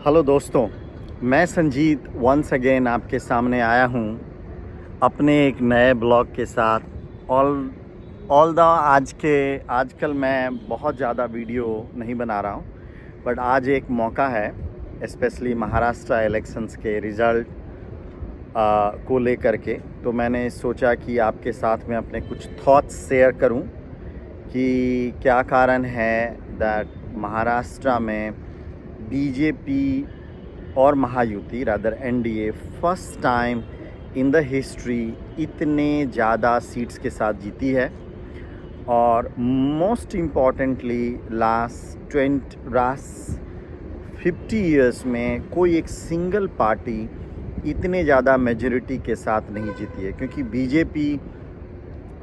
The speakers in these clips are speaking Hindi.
हेलो दोस्तों, मैं संजीत वंस अगेन आपके सामने आया हूँ अपने एक नए ब्लॉग के साथ। ऑल द आजकल मैं बहुत ज़्यादा वीडियो नहीं बना रहा हूँ, बट आज एक मौका है स्पेशली महाराष्ट्र इलेक्शंस के रिज़ल्ट को लेकर के। तो मैंने सोचा कि आपके साथ में अपने कुछ थॉट्स शेयर करूँ कि क्या कारण है दैट महाराष्ट्र में बीजेपी और Mahayuti rather NDA first time in the history इतने ज़्यादा सीट्स के साथ जीती है। और मोस्ट इम्पॉर्टेंटली लास्ट 50 ईयर्स में कोई एक सिंगल पार्टी इतने ज़्यादा मेजॉरिटी के साथ नहीं जीती है, क्योंकि बीजेपी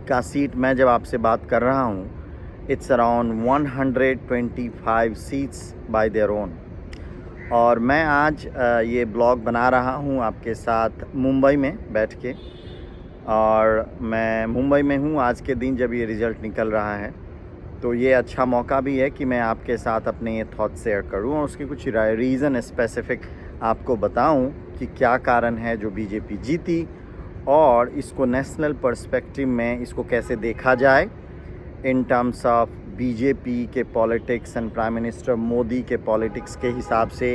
का सीट मैं जब आपसे बात कर रहा हूँ it's around 125 seats bye their own. और मैं आज ये ब्लॉग बना रहा हूँ आपके साथ मुंबई में बैठ के, और मैं मुंबई में हूँ आज के दिन जब ये रिज़ल्ट निकल रहा है। तो ये अच्छा मौका भी है कि मैं आपके साथ अपने ये थॉट शेयर करूँ और उसके कुछ रीज़न स्पेसिफिक आपको बताऊँ कि क्या कारण है जो बीजेपी जीती, और इसको नेशनल पर्सपेक्टिव में इसको कैसे देखा जाए इन टर्म्स ऑफ बीजेपी के politics and prime minister Modi के पॉलिटिक्स के हिसाब से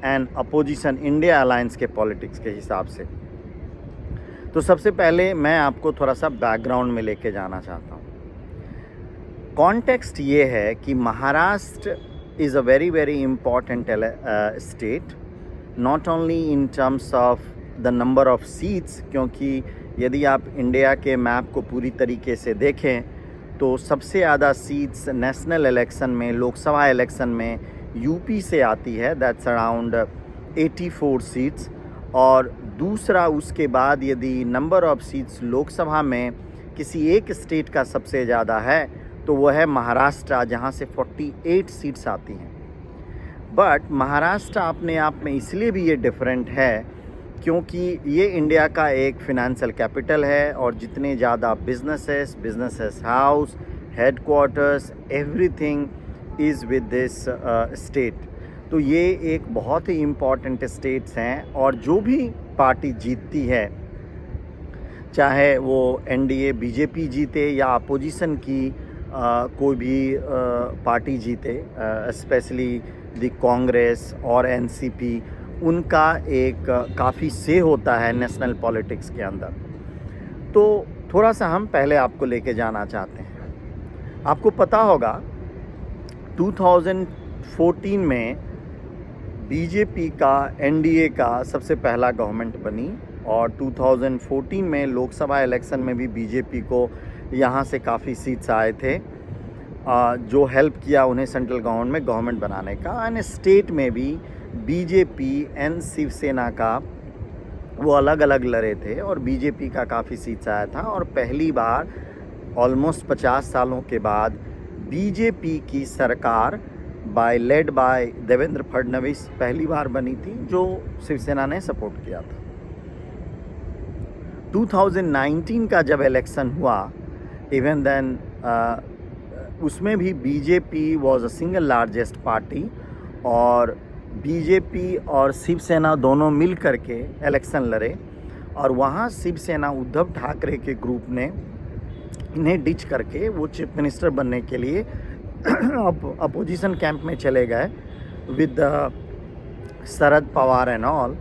एंड अपोजिशन इंडिया अलायंस के पॉलिटिक्स के हिसाब से। तो सबसे पहले मैं आपको थोड़ा सा बैकग्राउंड में लेके जाना चाहता हूँ। कॉन्टेक्स्ट ये है कि Maharashtra is a very very important state, not only in terms of the number of seats, क्योंकि यदि आप इंडिया के मैप को पूरी तरीके से देखें तो सबसे ज़्यादा सीट्स नेशनल इलेक्शन में, लोकसभा इलेक्शन में यूपी से आती है, दैट्स अराउंड 84 सीट्स। और दूसरा उसके बाद यदि नंबर ऑफ सीट्स लोकसभा में किसी एक स्टेट का सबसे ज़्यादा है तो वो है महाराष्ट्र, जहाँ से 48 सीट्स आती हैं। बट महाराष्ट्र अपने आप में इसलिए भी ये डिफरेंट है क्योंकि ये इंडिया का एक फिनेंशियल कैपिटल है, और जितने ज़्यादा businesses house, headquarters, everything is with this state. तो ये एक बहुत ही इम्पॉर्टेंट स्टेट्स हैं, और जो भी पार्टी जीतती है, चाहे वो एनडीए बीजेपी जीते या अपोजिशन की कोई भी पार्टी जीते, स्पेशली द कांग्रेस और एनसीपी, उनका एक काफ़ी से होता है नेशनल पॉलिटिक्स के अंदर। तो थोड़ा सा हम पहले आपको लेके जाना चाहते हैं। आपको पता होगा 2014 में बीजेपी का एनडीए का सबसे पहला गवर्नमेंट बनी, और 2014 में लोकसभा इलेक्शन में भी बीजेपी को यहाँ से काफ़ी सीट्स आए थे, जो हेल्प किया उन्हें सेंट्रल गवर्नमेंट बनाने का। एंड स्टेट में भी बीजेपी एंड शिवसेना का वो अलग अलग लड़े थे, और बीजेपी का काफ़ी सीट्स आया था। और पहली बार ऑलमोस्ट 50 सालों के बाद बीजेपी की सरकार लेड बाय देवेंद्र फडणवीस पहली बार बनी थी, जो शिवसेना ने सपोर्ट किया था। 2019 का जब इलेक्शन हुआ, इवन देन उसमें भी BJP was a single largest party, और बीजेपी और शिवसेना दोनों मिल करके इलेक्शन लड़े, और वहाँ शिवसेना उद्धव ठाकरे के ग्रुप ने इन्हें डिच करके वो चीफ मिनिस्टर बनने के लिए अपोजिशन कैंप में चले गए with Sharad Pawar and all.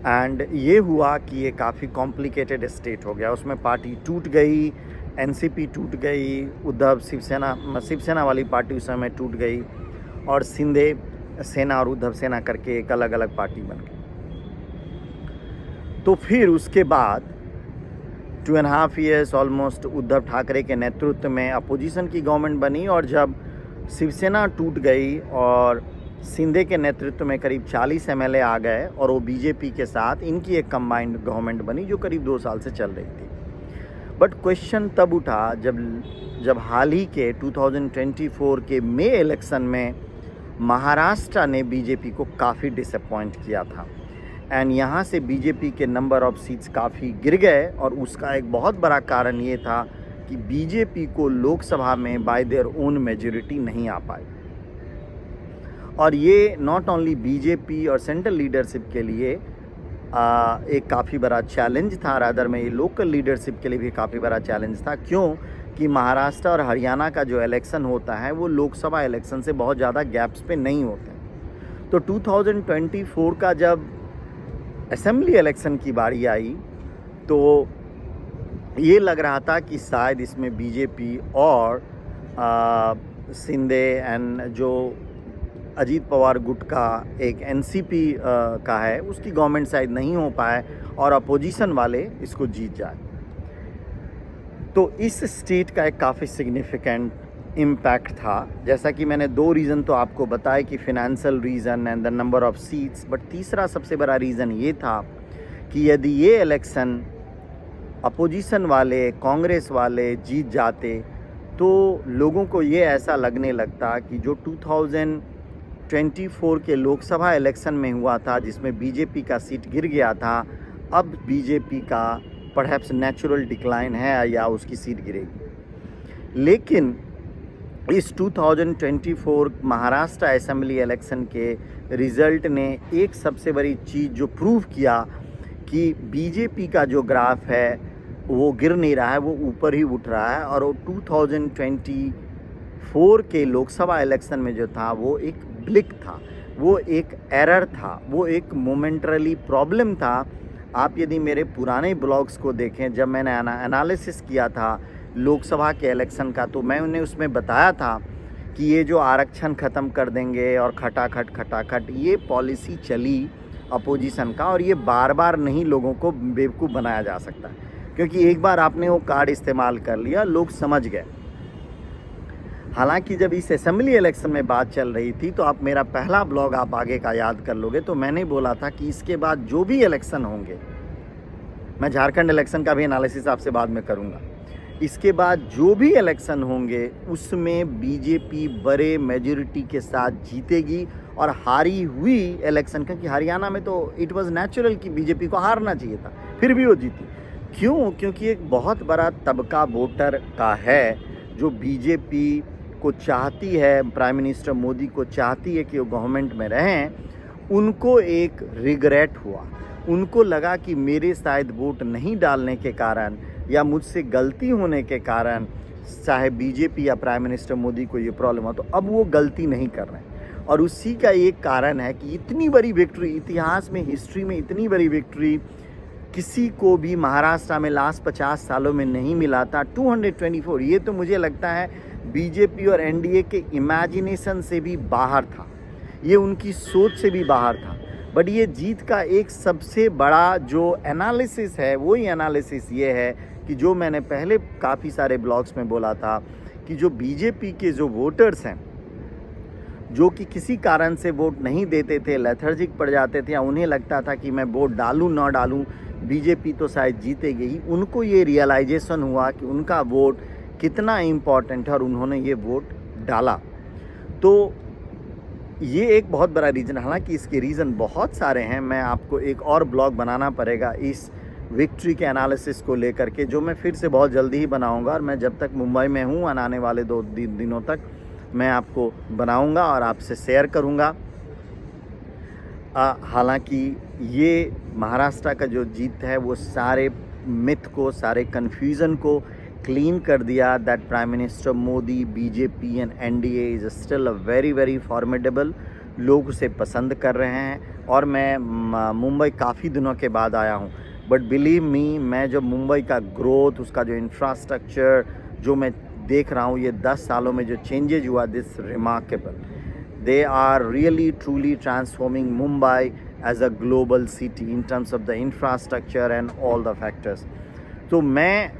And ये हुआ कि ये काफ़ी कॉम्प्लिकेटेड स्टेट हो गया, उसमें पार्टी टूट गई, एनसीपी टूट गई, उद्धव शिवसेना वाली पार्टी उस समय टूट गई, और शिंदे सेना और उद्धव सेना करके एक अलग अलग पार्टी बन गई। तो फिर उसके बाद 2.5 ईयर्स ऑलमोस्ट उद्धव ठाकरे के नेतृत्व में अपोजिशन की गवर्नमेंट बनी, और जब शिवसेना टूट गई और शिंदे के नेतृत्व में करीब 40 एमएलए आ गए, और वो बीजेपी के साथ इनकी एक कंबाइंड गवर्नमेंट बनी जो करीब 2 साल से चल रही थी। बट क्वेश्चन तब उठा जब हाल ही के 2024 के मई इलेक्शन में महाराष्ट्र ने बीजेपी को काफ़ी डिसअपॉइंट किया था, एंड यहाँ से बीजेपी के नंबर ऑफ सीट्स काफ़ी गिर गए। और उसका एक बहुत बड़ा कारण ये था कि बीजेपी को लोकसभा में बाय देयर ओन मेजॉरिटी नहीं आ पाई। और ये नॉट ओनली बीजेपी और सेंट्रल लीडरशिप के लिए एक काफ़ी बड़ा चैलेंज था, रादर में ये लोकल लीडरशिप के लिए भी काफ़ी बड़ा चैलेंज था। क्यों कि महाराष्ट्र और हरियाणा का जो इलेक्शन होता है वो लोकसभा इलेक्शन से बहुत ज़्यादा गैप्स पे नहीं होते हैं। तो 2024 का जब असेंबली इलेक्शन की बारी आई तो ये लग रहा था कि शायद इसमें बीजेपी और शिंदे एंड जो अजीत पवार गुट का एक एनसीपी का है उसकी गवर्नमेंट शायद नहीं हो पाए और अपोजिशन वाले इसको जीत जाए। तो इस स्टेट का एक काफ़ी सिग्निफिकेंट इम्पैक्ट था। जैसा कि मैंने 2 रीज़न तो आपको बताया कि financial reason and the number of seats, but तीसरा सबसे बड़ा रीज़न ये था कि यदि ये इलेक्शन अपोजिशन वाले कांग्रेस वाले जीत जाते तो लोगों को ये ऐसा लगने लगता कि जो 2024 के लोकसभा इलेक्शन में हुआ था जिसमें बीजेपी का सीट गिर गया था, अब बीजेपी का परहैप्स नेचुरल डिक्लाइन है या उसकी सीट गिरेगी। लेकिन इस 2024 महाराष्ट्र असेंबली इलेक्शन के रिज़ल्ट ने एक सबसे बड़ी चीज़ जो प्रूव किया कि बीजेपी का जो ग्राफ है वो गिर नहीं रहा है, वो ऊपर ही उठ रहा है। और वो 2024 के लोकसभा इलेक्शन में जो था वो एक ब्लिक था, वो एक एरर था, वो एक मोमेंटरली प्रॉब्लम था। आप यदि मेरे पुराने ब्लॉग्स को देखें, जब मैंने एनालिसिस किया था लोकसभा के इलेक्शन का, तो मैं उन्हें उसमें बताया था कि ये जो आरक्षण ख़त्म कर देंगे और खटाखट ये पॉलिसी चली अपोजिशन का, और ये बार बार नहीं लोगों को बेवकूफ़ बनाया जा सकता, क्योंकि एक बार आपने वो कार्ड इस्तेमाल कर लिया, लोग समझ गए। हालांकि जब इस असेंबली इलेक्शन में बात चल रही थी तो आप मेरा पहला ब्लॉग आप आगे का याद कर लोगे, तो मैंने बोला था कि इसके बाद जो भी इलेक्शन होंगे, मैं झारखंड इलेक्शन का भी एनालिसिस आपसे बाद में करूंगा, इसके बाद जो भी इलेक्शन होंगे उसमें बीजेपी बड़े मेजॉरिटी के साथ जीतेगी। और हारी हुई इलेक्शन, क्योंकि हरियाणा में तो इट वाज नेचुरल कि बीजेपी को हारना चाहिए था, फिर भी वो जीती। क्यों? क्योंकि एक बहुत बड़ा तबका वोटर का है जो बीजेपी को चाहती है, प्राइम मिनिस्टर मोदी को चाहती है कि वो गवर्नमेंट में रहें। उनको एक रिग्रेट हुआ, उनको लगा कि मेरे शायद वोट नहीं डालने के कारण या मुझसे गलती होने के कारण चाहे बीजेपी या प्राइम मिनिस्टर मोदी को ये प्रॉब्लम हो, तो अब वो गलती नहीं कर रहे हैं। और उसी का एक कारण है कि इतनी बड़ी विक्ट्री, इतिहास में हिस्ट्री में इतनी बड़ी विक्ट्री किसी को भी महाराष्ट्र में लास्ट 50 सालों में नहीं मिला था। 224, ये तो मुझे लगता है बीजेपी और एनडीए के इमेजिनेशन से भी बाहर था, ये उनकी सोच से भी बाहर था। बट ये जीत का एक सबसे बड़ा जो एनालिसिस है, वही एनालिसिस ये है कि जो मैंने पहले काफ़ी सारे ब्लॉग्स में बोला था कि जो बीजेपी के जो वोटर्स हैं, जो कि किसी कारण से वोट नहीं देते थे, लेथर्जिक पड़ जाते थे, या उन्हें लगता था कि मैं वोट डालूं ना डालूं बीजेपी तो शायद जीतेगी ही, उनको ये रियलाइजेशन हुआ कि उनका वोट कितना इम्पॉर्टेंट है और उन्होंने ये वोट डाला। तो ये एक बहुत बड़ा रीज़न, हालांकि इसके रीज़न बहुत सारे हैं, मैं आपको एक और ब्लॉग बनाना पड़ेगा इस विक्ट्री के एनालिसिस को लेकर के, जो मैं फिर से बहुत जल्दी ही बनाऊंगा। और मैं जब तक मुंबई में हूँ आने वाले 2 दिनों तक मैं आपको बनाऊंगा और आपसे शेयर करूंगा। हालांकि ये महाराष्ट्र का जो जीत है वो सारे मिथ को, सारे कन्फ्यूज़न को क्लीन कर दिया। That prime minister Modi, BJP and NDA is still a very formidable. लोग उसे पसंद कर रहे हैं। और मैं मुंबई काफ़ी दिनों के बाद आया हूँ, बट बिलीव मी, मैं जो मुंबई का ग्रोथ, उसका जो इंफ्रास्ट्रक्चर जो मैं देख रहा हूँ, ये 10 सालों में जो चेंजेज हुआ, this remarkable. They are really truly transforming Mumbai as a global city in terms of the infrastructure and all the factors. तो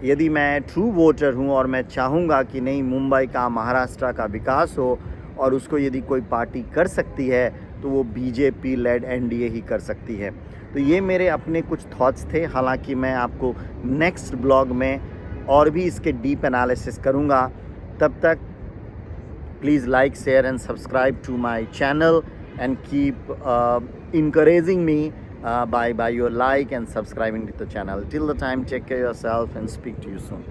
यदि मैं ट्रू वोटर हूँ और मैं चाहूँगा कि नहीं, मुंबई का, महाराष्ट्र का विकास हो, और उसको यदि कोई पार्टी कर सकती है तो वो बीजेपी लेड एनडीए ही कर सकती है। तो ये मेरे अपने कुछ थॉट्स थे। हालांकि मैं आपको नेक्स्ट ब्लॉग में और भी इसके डीप एनालिसिस करूँगा। तब तक please like, share and subscribe to my channel and keep encouraging me by your like and subscribing to the channel. Till the time, take care of yourself and speak to you soon.